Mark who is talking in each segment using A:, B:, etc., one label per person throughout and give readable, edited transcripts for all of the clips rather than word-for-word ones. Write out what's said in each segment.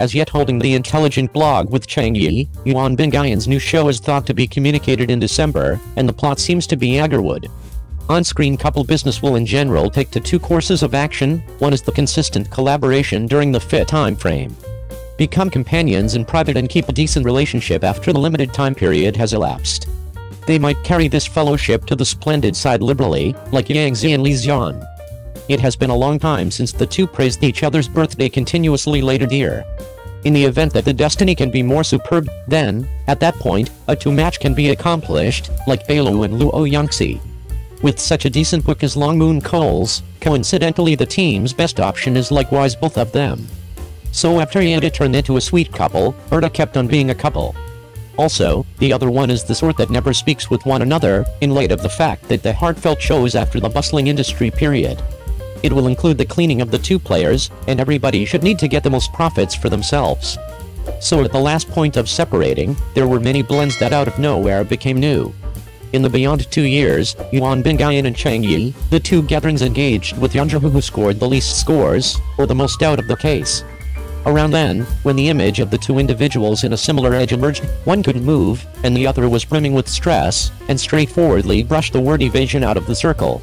A: As yet holding the intelligent blog with Cheng Yi, Yuan Bingyan's new show is thought to be communicated in December, and the plot seems to be Agarwood. On-screen couple business will in general take to two courses of action. One is the consistent collaboration during the fit time frame. Become companions in private and keep a decent relationship after the limited time period has elapsed. They might carry this fellowship to the splendid side liberally, like Yang Zi and Li Xian. It has been a long time since the two praised each other's birthday continuously later dear. In the event that the destiny can be more superb, then, at that point, a two-match can be accomplished, like Beilu and Luo Yangxi. With such a decent book as Long Moon Coals, coincidentally the team's best option is likewise both of them. So after Yanda turned into a sweet couple, Erda kept on being a couple. Also, the other one is the sort that never speaks with one another, in light of the fact that the heartfelt shows after the bustling industry period. It will include the cleaning of the two players, and everybody should need to get the most profits for themselves. So at the last point of separating, there were many blends that out of nowhere became new. In the beyond 2 years, Yuan Bingyan and Cheng Yi, the two gatherings engaged with Yanzhu who scored the least scores, or the most out of the case. Around then, when the image of the two individuals in a similar age emerged, one couldn't move, and the other was brimming with stress, and straightforwardly brushed the word evasion out of the circle.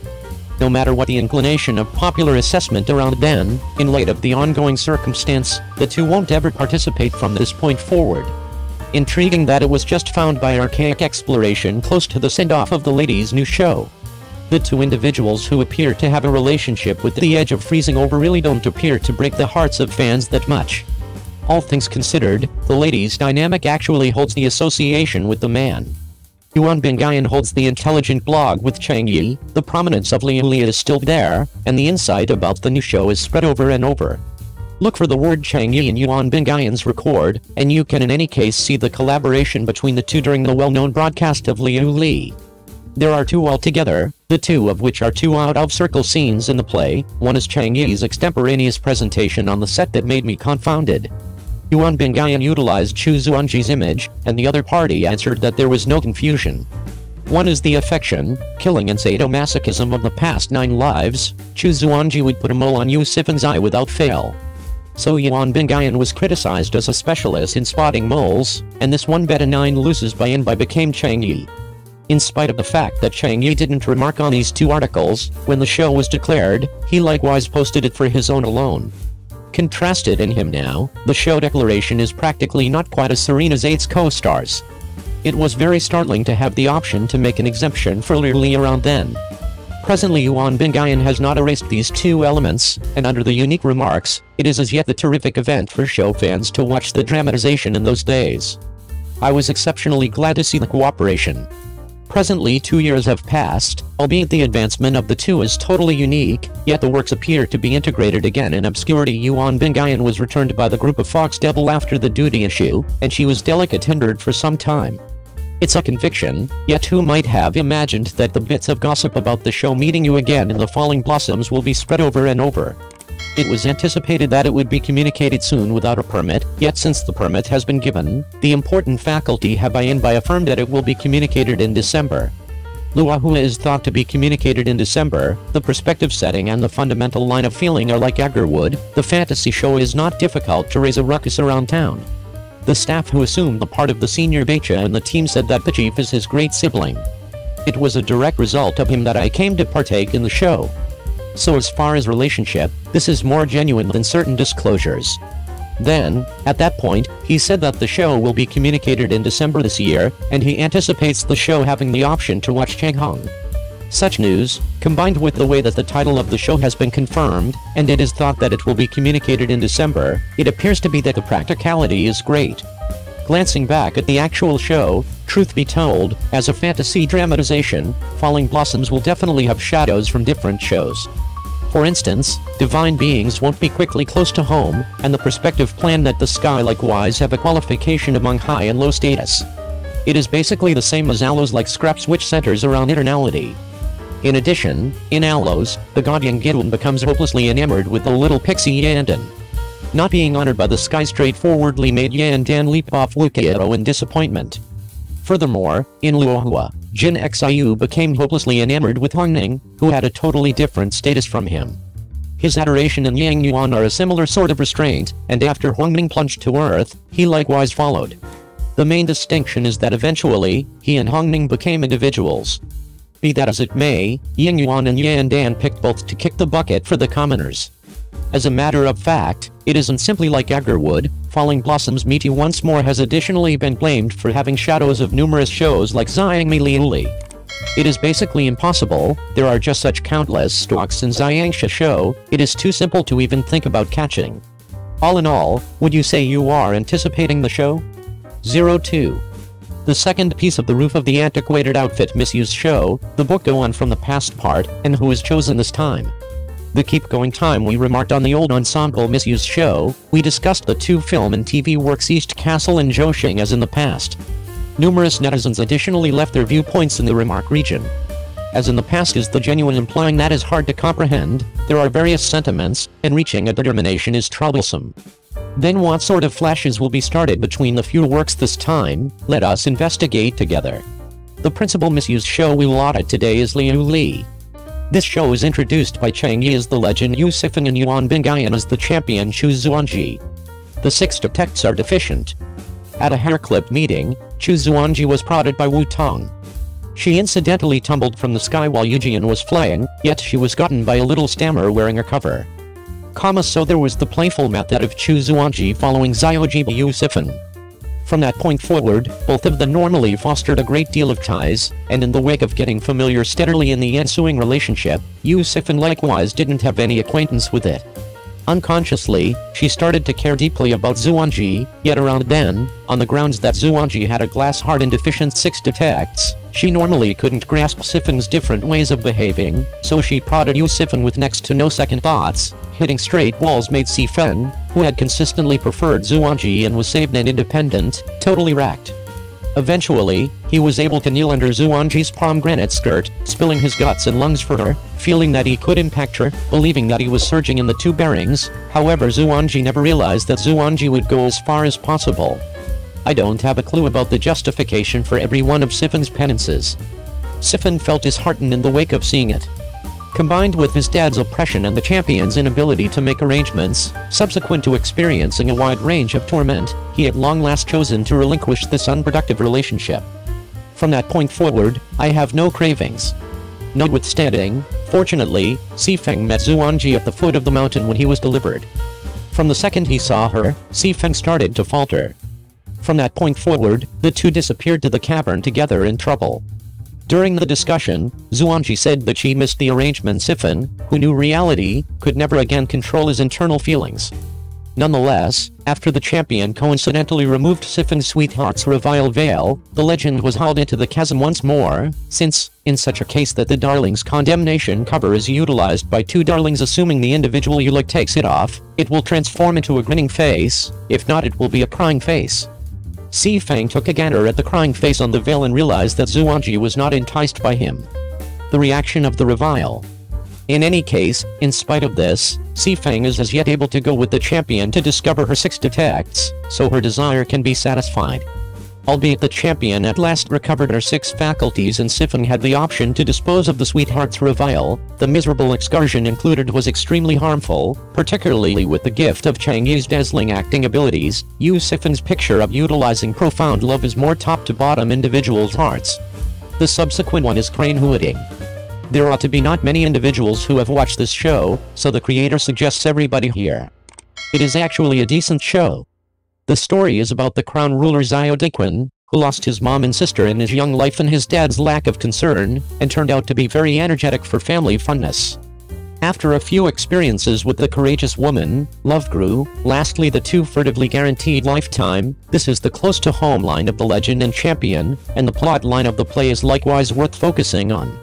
A: No matter what the inclination of popular assessment around then, in light of the ongoing circumstance, the two won't ever participate from this point forward. Intriguing that it was just found by archaic exploration close to the send-off of the lady's new show. The two individuals who appear to have a relationship with the edge of freezing over really don't appear to break the hearts of fans that much. All things considered, the lady's dynamic actually holds the association with the man. Yuan Bingyan holds the intelligent blog with Cheng Yi, the prominence of Liu Li is still there, and the insight about the new show is spread over and over. Look for the word Cheng Yi in Yuan Bingyan's record, and you can in any case see the collaboration between the two during the well-known broadcast of Liu Li. There are two altogether, the two of which are two out-of-circle scenes in the play. One is Cheng Yi's extemporaneous presentation on the set that made me confounded. Yuan Bingyan utilized Chu Zuanji's image, and the other party answered that there was no confusion. One is the affection, killing and sadomasochism of the past 9 lives. Chu Zuanji would put a mole on Yu Sifan's eye without fail. So Yuan Bingyan was criticized as a specialist in spotting moles, and this one beta 9 loses by became Cheng Yi. In spite of the fact that Cheng Yi didn't remark on these two articles, when the show was declared, he likewise posted it for his own alone. Contrasted in him now, the show declaration is practically not quite as serene as 8's co-stars. It was very startling to have the option to make an exemption for Liu Li around then. Presently Yuan Bingyan has not erased these two elements, and under the unique remarks, it is as yet the terrific event for show fans to watch the dramatization in those days. I was exceptionally glad to see the cooperation. Presently 2 years have passed, albeit the advancement of the two is totally unique, yet the works appear to be integrated again in obscurity. Yuan Bingyan was returned by the group of Fox Devil after the duty issue, and she was delicate hindered for some time. It's a conviction, yet who might have imagined that the bits of gossip about the show meeting you again in the Falling Blossoms will be spread over and over. It was anticipated that it would be communicated soon without a permit, yet since the permit has been given, the important faculty have affirmed that it will be communicated in December. Luahua is thought to be communicated in December. The perspective setting and the fundamental line of feeling are like Agarwood. The fantasy show is not difficult to raise a ruckus around town. The staff who assumed the part of the senior Baicha and the team said that the chief is his great sibling. It was a direct result of him that I came to partake in the show. So as far as relationship, this is more genuine than certain disclosures. Then, at that point, he said that the show will be communicated in December this year, and he anticipates the show having the option to watch Changhong. Such news, combined with the way that the title of the show has been confirmed, and it is thought that it will be communicated in December, it appears to be that the practicality is great. Glancing back at the actual show, truth be told, as a fantasy dramatization, Falling Blossoms will definitely have shadows from different shows. For instance, divine beings won't be quickly close to home, and the perspective plan that the sky likewise have a qualification among high and low status. It is basically the same as Aloes like Scraps which centers around eternality. In addition, in Aloes, the god Yang becomes hopelessly enamored with the little pixie Yandan. Not being honored by the sky straightforwardly made Yandan leap off Lucario in disappointment. Furthermore, in Luohua, Jin Xiu became hopelessly enamored with Hongning, who had a totally different status from him. His adoration and Yang Yuan are a similar sort of restraint, and after Huangming plunged to earth, he likewise followed. The main distinction is that eventually, he and Huangming became individuals. Be that as it may, Yang Yuan and Yan Dan picked both to kick the bucket for the commoners. As a matter of fact, it isn't simply like Agarwood. Falling Blossom's Meaty once more has additionally been blamed for having shadows of numerous shows like Xiang Mi Liuli. It is basically impossible. There are just such countless stocks in Xiangsha show, it is too simple to even think about catching. All in all, would you say you are anticipating the show? 02. The second piece of the roof of the antiquated outfit misuse show, the book Go On from the past part, and who is chosen this time. The keep going time we remarked on the old ensemble misuse show, we discussed the two film and TV works East Castle and Zhouxing as in the past. Numerous netizens additionally left their viewpoints in the remark region. As in the past is the genuine implying that is hard to comprehend, there are various sentiments, and reaching a determination is troublesome. Then what sort of flashes will be started between the few works this time? Let us investigate together. The principal misuse show we will audit today is Liu Li. This show is introduced by Cheng Yi as the legend Yu Sifeng and Yuan Bingyan as the champion Chu Zuanji. The 6 texts are deficient. At a hair clip meeting, Chu Zuanji was prodded by Wu Tong. She incidentally tumbled from the sky while Yujian was flying, yet she was gotten by a little stammer wearing a cover. So there was the playful method of Chu Zuanji following Xiaoji Yu Sifeng. From that point forward, both of them normally fostered a great deal of ties, and in the wake of getting familiar steadily in the ensuing relationship, Yu Sifeng likewise didn't have any acquaintance with it. Unconsciously, she started to care deeply about Zuanji, yet around then, on the grounds that Zuanji had a glass heart and deficient 6 defects, she normally couldn't grasp Sifeng's different ways of behaving, so she prodded Yu Sifeng with next to no second thoughts, hitting straight walls made Sifeng, who had consistently preferred Zuanji and was saved and independent, totally wrecked. Eventually, he was able to kneel under Zuanji's pomegranate skirt, spilling his guts and lungs for her, feeling that he could impact her, believing that he was surging in the 2 bearings. However, Zuanji never realized that Zuanji would go as far as possible. I don't have a clue about the justification for every one of Sifeng's penances. Sifeng felt disheartened in the wake of seeing it. Combined with his dad's oppression and the champion's inability to make arrangements, subsequent to experiencing a wide range of torment, he at long last chosen to relinquish this unproductive relationship. From that point forward, I have no cravings. Notwithstanding, fortunately, Sifeng met Zuanji at the foot of the mountain when he was delivered. From the second he saw her, Sifeng started to falter. From that point forward, the two disappeared to the cavern together in trouble. During the discussion, Zuanji said that she missed the arrangement Sifeng, who knew reality, could never again control his internal feelings. Nonetheless, after the champion coincidentally removed Sifeng's sweetheart's reveal veil, the legend was hauled into the chasm once more, since, in such a case that the darling's condemnation cover is utilized by 2 darlings assuming the individual eunuch takes it off, it will transform into a grinning face, if not it will be a crying face. Sifeng took a gander at the crying face on the veil and realized that Zuanji was not enticed by him. The reaction of the revile. In any case, in spite of this, Sifeng is as yet able to go with the champion to discover her 6 defects, so her desire can be satisfied. Albeit the champion at last recovered her 6 faculties and Sifeng had the option to dispose of the sweetheart's revile, the miserable excursion included was extremely harmful, particularly with the gift of Cheng Yi's dazzling acting abilities. Yu Sifeng's picture of utilizing profound love is more top-to-bottom individuals' hearts. The subsequent one is crane-hooting. There ought to be not many individuals who have watched this show, so the creator suggests everybody here. It is actually a decent show. The story is about the crown ruler Xiao Diquan, who lost his mom and sister in his young life and his dad's lack of concern, and turned out to be very energetic for family funness. After a few experiences with the courageous woman, love grew. Lastly, the 2 furtively guaranteed lifetime. This is the close-to-home line of the legend and champion, and the plot line of the play is likewise worth focusing on.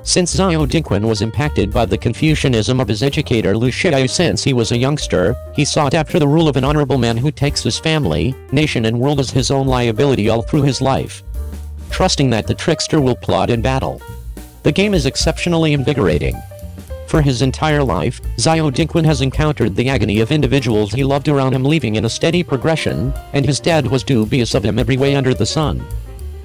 A: Since Xiao Diquan was impacted by the Confucianism of his educator Lu Shiyu since he was a youngster, he sought after the rule of an honorable man who takes his family, nation and world as his own liability all through his life, trusting that the trickster will plot in battle. The game is exceptionally invigorating. For his entire life, Xiao Diquan has encountered the agony of individuals he loved around him leaving in a steady progression, and his dad was dubious of him every way under the sun.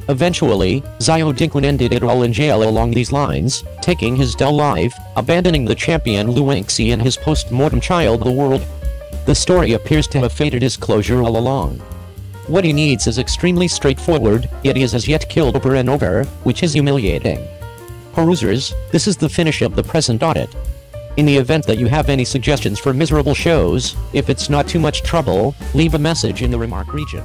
A: Eventually, Xiao Dingquan ended it all in jail along these lines, taking his dull life, abandoning the champion Lu Wangxi and his post-mortem child the world. The story appears to have fated his closure all along. What he needs is extremely straightforward, yet he is as yet killed over and over, which is humiliating. Perusers, this is the finish of the present audit. In the event that you have any suggestions for miserable shows, if it's not too much trouble, leave a message in the remark region.